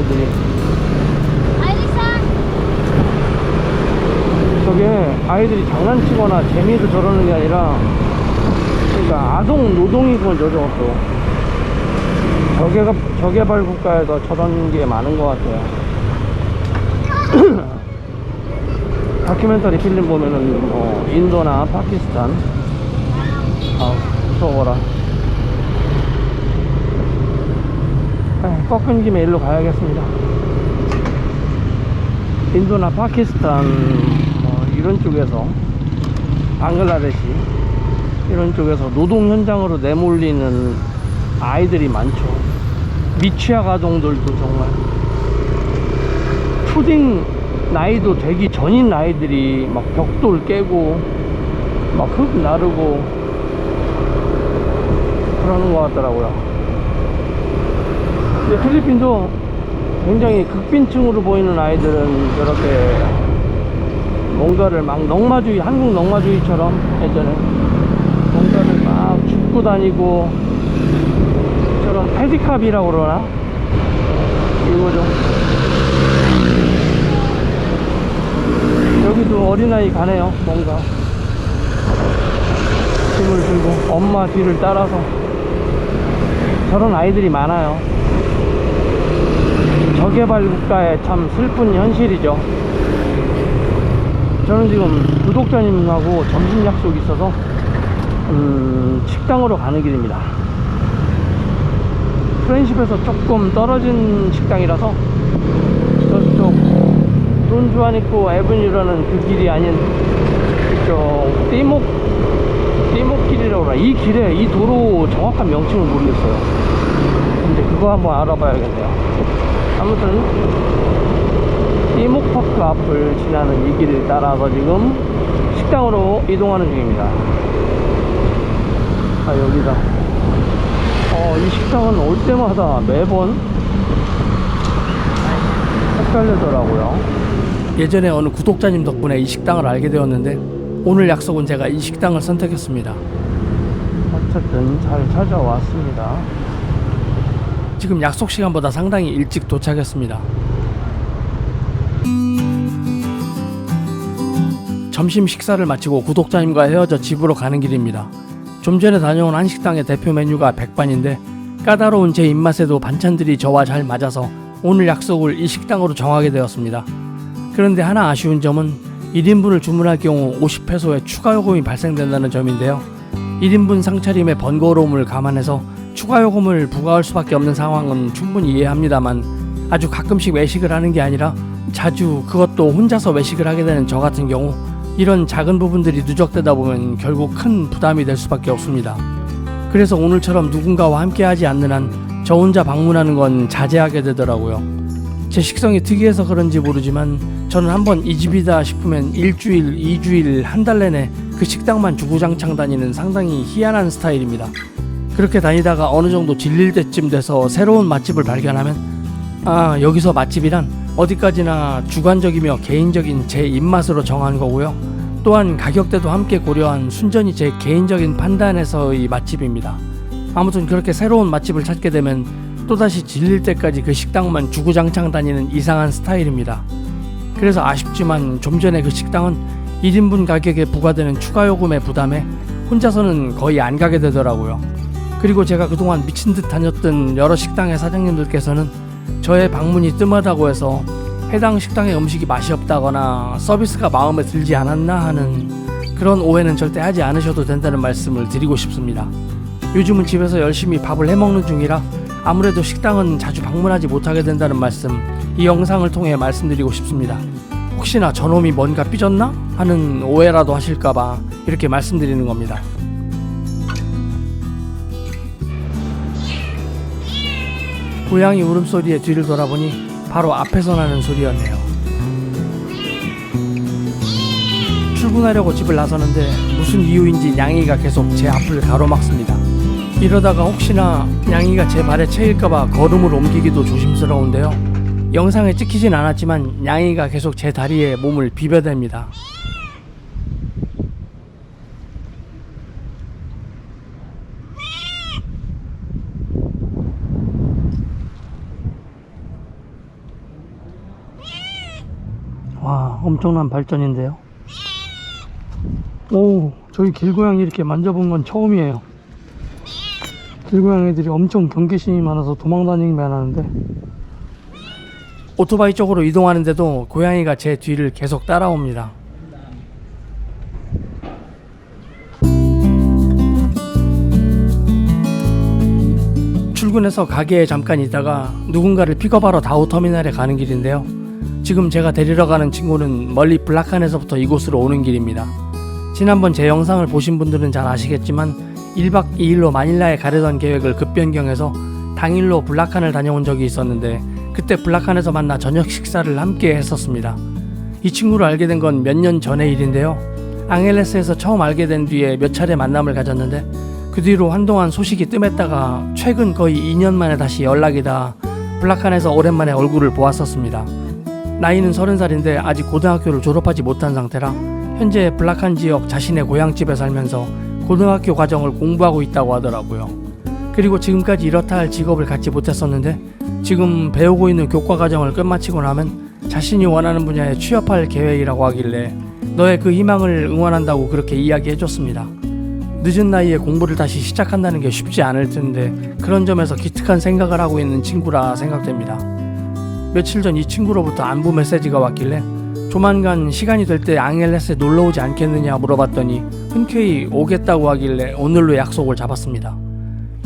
애들이. 저게 아이들이 장난치거나 재미로 저러는 게 아니라, 그러니까 아동 노동이고 저것도 저개발 국가에서 저런 게 많은 것 같아요. 다큐멘터리 필름 보면은 인도나 파키스탄, 무서워라. 꺾은 김에 일로 가야겠습니다. 인도나 파키스탄 이런 쪽에서, 방글라데시 이런 쪽에서 노동 현장으로 내몰리는 아이들이 많죠. 미취학 아동들도 정말 초딩 나이도 되기 전인 아이들이 막 벽돌 깨고 막 흙 나르고 그러는 것 같더라고요. 근데 필리핀도 굉장히 극빈층으로 보이는 아이들은 저렇게 뭔가를 막 넉마주의, 한국 넉마주의처럼 예전에 뭔가를 막 줍고 다니고, 저런 패디캅이라고 그러나? 이거죠. 여기도 어린아이 가네요. 뭔가 짐을 들고 엄마 뒤를 따라서. 저런 아이들이 많아요. 저개발 국가의 참 슬픈 현실이죠. 저는 지금 구독자님하고 점심 약속이 있어서 식당으로 가는 길입니다. 프렌십에서 조금 떨어진 식당이라서 저쪽 돈주안있고 에브뉴라는 그 길이 아닌 그쪽 띠목길이라고 그러나, 이 길에, 이 도로 정확한 명칭을 모르겠어요. 근데 그거 한번 알아봐야겠네요. 아무튼 띠목파크 앞을 지나는 이 길을 따라서 지금 식당으로 이동하는 중입니다. 여기다. 이 식당은 올 때마다 매번 헷갈리더라고요. 예전에 어느 구독자님 덕분에 이 식당을 알게 되었는데, 오늘 약속은 제가 이 식당을 선택했습니다. 어쨌든 잘 찾아왔습니다. 지금 약속 시간보다 상당히 일찍 도착했습니다. 점심 식사를 마치고 구독자님과 헤어져 집으로 가는 길입니다. 좀 전에 다녀온 한식당의 대표 메뉴가 백반인데, 까다로운 제 입맛에도 반찬들이 저와 잘 맞아서 오늘 약속을 이 식당으로 정하게 되었습니다. 그런데 하나 아쉬운 점은 1인분을 주문할 경우 50페소의 추가 요금이 발생된다는 점인데요. 1인분 상차림의 번거로움을 감안해서 추가 요금을 부과할 수밖에 없는 상황은 충분히 이해합니다만, 아주 가끔씩 외식을 하는 게 아니라 자주, 그것도 혼자서 외식을 하게 되는 저 같은 경우 이런 작은 부분들이 누적되다 보면 결국 큰 부담이 될 수밖에 없습니다. 그래서 오늘처럼 누군가와 함께 하지 않는 한 저 혼자 방문하는 건 자제하게 되더라고요. 제 식성이 특이해서 그런지 모르지만 저는 한번 이 집이다 싶으면 일주일, 2주일, 한 달 내내 그 식당만 주구장창 다니는 상당히 희한한 스타일입니다. 그렇게 다니다가 어느 정도 질릴 때쯤 돼서 새로운 맛집을 발견하면, 여기서 맛집이란 어디까지나 주관적이며 개인적인 제 입맛으로 정한 거고요. 또한 가격대도 함께 고려한 순전히 제 개인적인 판단에서의 맛집입니다. 아무튼 그렇게 새로운 맛집을 찾게 되면 또다시 질릴 때까지 그 식당만 주구장창 다니는 이상한 스타일입니다. 그래서 아쉽지만 좀 전에 그 식당은 1인분 가격에 부과되는 추가 요금의 부담에 혼자서는 거의 안 가게 되더라고요. 그리고 제가 그동안 미친 듯 다녔던 여러 식당의 사장님들께서는 저의 방문이 뜸하다고 해서 해당 식당의 음식이 맛이 없다거나 서비스가 마음에 들지 않았나 하는 그런 오해는 절대 하지 않으셔도 된다는 말씀을 드리고 싶습니다. 요즘은 집에서 열심히 밥을 해먹는 중이라 아무래도 식당은 자주 방문하지 못하게 된다는 말씀, 이 영상을 통해 말씀드리고 싶습니다. 혹시나 저놈이 뭔가 삐졌나? 하는 오해라도 하실까봐 이렇게 말씀드리는 겁니다. 고양이 울음소리에 뒤를 돌아보니 바로 앞에서 나는 소리였네요. 출근하려고 집을 나서는데 무슨 이유인지 냥이가 계속 제 앞을 가로막습니다. 이러다가 혹시나 냥이가 제 발에 채일까봐 걸음을 옮기기도 조심스러운데요. 영상에 찍히진 않았지만 냥이가 계속 제 다리에 몸을 비벼댑니다. 엄청난 발전인데요. 오, 저희 길고양이 이렇게 만져본 건 처음이에요. 길고양이들이 엄청 경계심이 많아서 도망다니기만 하는데, 오토바이 쪽으로 이동하는데도 고양이가 제 뒤를 계속 따라옵니다. 출근해서 가게에 잠깐 있다가 누군가를 픽업하러 다우터미널에 가는 길인데요. 지금 제가 데리러 가는 친구는 멀리 블락칸에서부터 이곳으로 오는 길입니다. 지난번 제 영상을 보신 분들은 잘 아시겠지만 1박 2일로 마닐라에 가려던 계획을 급변경해서 당일로 블락칸을 다녀온 적이 있었는데, 그때 블락칸에서 만나 저녁 식사를 함께 했었습니다. 이 친구를 알게 된 건 몇 년 전의 일인데요. 앙헬레스에서 처음 알게 된 뒤에 몇 차례 만남을 가졌는데, 그 뒤로 한동안 소식이 뜸했다가 최근 거의 2년 만에 다시 연락이 닿아 블락칸에서 오랜만에 얼굴을 보았었습니다. 나이는 30살인데 아직 고등학교를 졸업하지 못한 상태라 현재 블락칸 지역 자신의 고향집에 살면서 고등학교 과정을 공부하고 있다고 하더라고요. 그리고 지금까지 이렇다 할 직업을 갖지 못했었는데, 지금 배우고 있는 교과 과정을 끝마치고 나면 자신이 원하는 분야에 취업할 계획이라고 하길래 너의 그 희망을 응원한다고 그렇게 이야기해줬습니다. 늦은 나이에 공부를 다시 시작한다는 게 쉽지 않을 텐데 그런 점에서 기특한 생각을 하고 있는 친구라 생각됩니다. 며칠 전 이 친구로부터 안부 메시지가 왔길래 조만간 시간이 될 때 앙헬레스에 놀러오지 않겠느냐 물어봤더니 흔쾌히 오겠다고 하길래 오늘로 약속을 잡았습니다.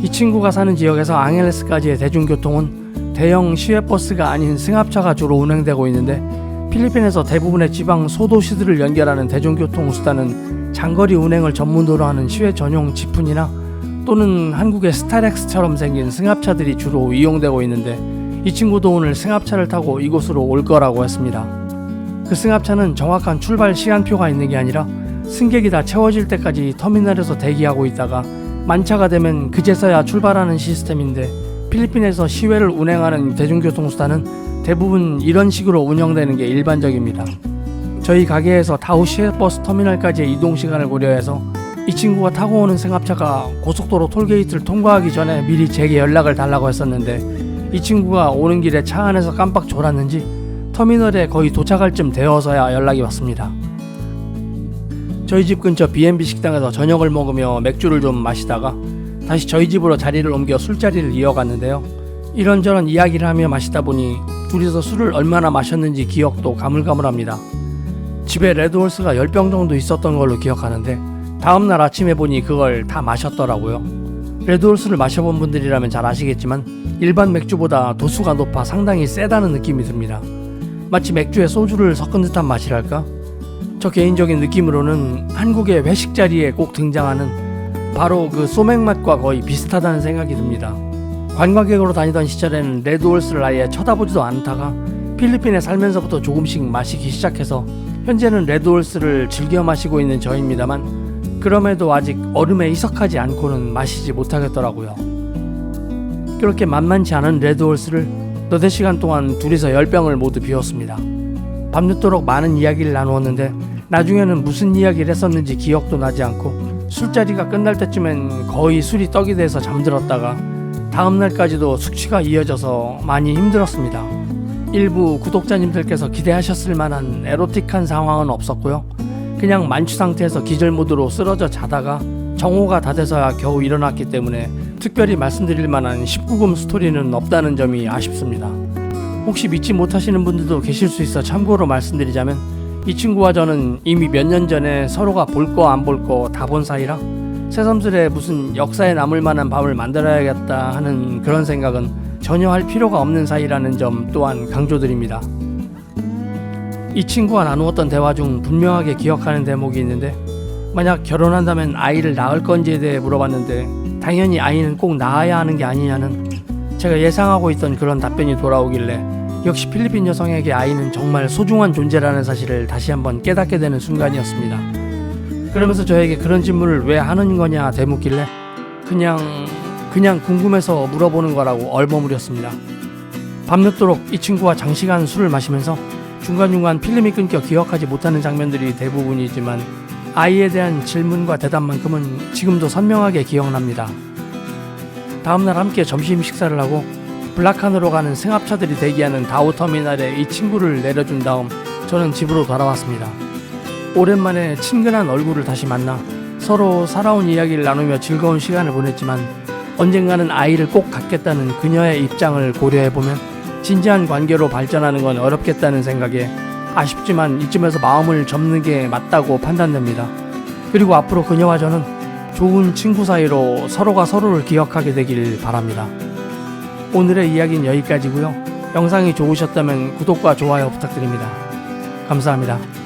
이 친구가 사는 지역에서 앙헬레스까지의 대중교통은 대형 시외버스가 아닌 승합차가 주로 운행되고 있는데, 필리핀에서 대부분의 지방 소도시들을 연결하는 대중교통 수단은 장거리 운행을 전문으로 하는 시외 전용 지푼이나 또는 한국의 스타렉스처럼 생긴 승합차들이 주로 이용되고 있는데, 이 친구도 오늘 승합차를 타고 이곳으로 올 거라고 했습니다. 그 승합차는 정확한 출발 시간표가 있는 게 아니라 승객이 다 채워질 때까지 터미널에서 대기하고 있다가 만차가 되면 그제서야 출발하는 시스템인데, 필리핀에서 시외를 운행하는 대중교통수단은 대부분 이런 식으로 운영되는 게 일반적입니다. 저희 가게에서 다우 시외버스 터미널까지의 이동 시간을 고려해서 이 친구가 타고 오는 승합차가 고속도로 톨게이트를 통과하기 전에 미리 제게 연락을 달라고 했었는데, 이 친구가 오는 길에 차 안에서 깜빡 졸았는지 터미널에 거의 도착할 쯤 되어서야 연락이 왔습니다. 저희 집 근처 B&B 식당에서 저녁을 먹으며 맥주를 좀 마시다가 다시 저희 집으로 자리를 옮겨 술자리를 이어갔는데요. 이런저런 이야기를 하며 마시다 보니 둘이서 술을 얼마나 마셨는지 기억도 가물가물합니다. 집에 레드홀스가 10병 정도 있었던 걸로 기억하는데, 다음날 아침에 보니 그걸 다 마셨더라고요. 레드홀스를 마셔본 분들이라면 잘 아시겠지만 일반 맥주보다 도수가 높아 상당히 세다는 느낌이 듭니다. 마치 맥주에 소주를 섞은 듯한 맛이랄까? 저 개인적인 느낌으로는 한국의 회식 자리에 꼭 등장하는 바로 그 소맥 맛과 거의 비슷하다는 생각이 듭니다. 관광객으로 다니던 시절에는 레드홀스를 아예 쳐다보지도 않다가 필리핀에 살면서부터 조금씩 마시기 시작해서 현재는 레드홀스를 즐겨 마시고 있는 저입니다만, 그럼에도 아직 얼음에 희석하지 않고는 마시지 못하겠더라고요. 그렇게 만만치 않은 레드홀스를 너댓 시간 동안 둘이서 10병을 모두 비웠습니다. 밤늦도록 많은 이야기를 나누었는데 나중에는 무슨 이야기를 했었는지 기억도 나지 않고, 술자리가 끝날 때쯤엔 거의 술이 떡이 돼서 잠들었다가 다음날까지도 숙취가 이어져서 많이 힘들었습니다. 일부 구독자님들께서 기대하셨을 만한 에로틱한 상황은 없었고요. 그냥 만취 상태에서 기절 모드로 쓰러져 자다가 정오가 다 돼서야 겨우 일어났기 때문에 특별히 말씀드릴 만한 19금 스토리는 없다는 점이 아쉽습니다. 혹시 믿지 못하시는 분들도 계실 수 있어 참고로 말씀드리자면, 이 친구와 저는 이미 몇 년 전에 서로가 볼 거 안 볼 거 다 본 사이라 새삼스레 무슨 역사에 남을 만한 밤을 만들어야겠다 하는 그런 생각은 전혀 할 필요가 없는 사이라는 점 또한 강조드립니다. 이 친구와 나누었던 대화 중 분명하게 기억하는 대목이 있는데, 만약 결혼한다면 아이를 낳을 건지에 대해 물어봤는데 당연히 아이는 꼭 낳아야 하는 게 아니냐는 제가 예상하고 있던 그런 답변이 돌아오길래, 역시 필리핀 여성에게 아이는 정말 소중한 존재라는 사실을 다시 한번 깨닫게 되는 순간이었습니다. 그러면서 저에게 그런 질문을 왜 하는 거냐 되묻길래 그냥 궁금해서 물어보는 거라고 얼버무렸습니다. 밤늦도록 이 친구와 장시간 술을 마시면서 중간중간 필름이 끊겨 기억하지 못하는 장면들이 대부분이지만, 아이에 대한 질문과 대답만큼은 지금도 선명하게 기억납니다. 다음날 함께 점심 식사를 하고 블락칸으로 가는 승합차들이 대기하는 다우터미널에 이 친구를 내려준 다음 저는 집으로 돌아왔습니다. 오랜만에 친근한 얼굴을 다시 만나 서로 살아온 이야기를 나누며 즐거운 시간을 보냈지만 언젠가는 아이를 꼭 갖겠다는 그녀의 입장을 고려해보면 진지한 관계로 발전하는 건 어렵겠다는 생각에 아쉽지만 이쯤에서 마음을 접는 게 맞다고 판단됩니다. 그리고 앞으로 그녀와 저는 좋은 친구 사이로 서로가 서로를 기억하게 되길 바랍니다. 오늘의 이야기는 여기까지고요. 영상이 좋으셨다면 구독과 좋아요 부탁드립니다. 감사합니다.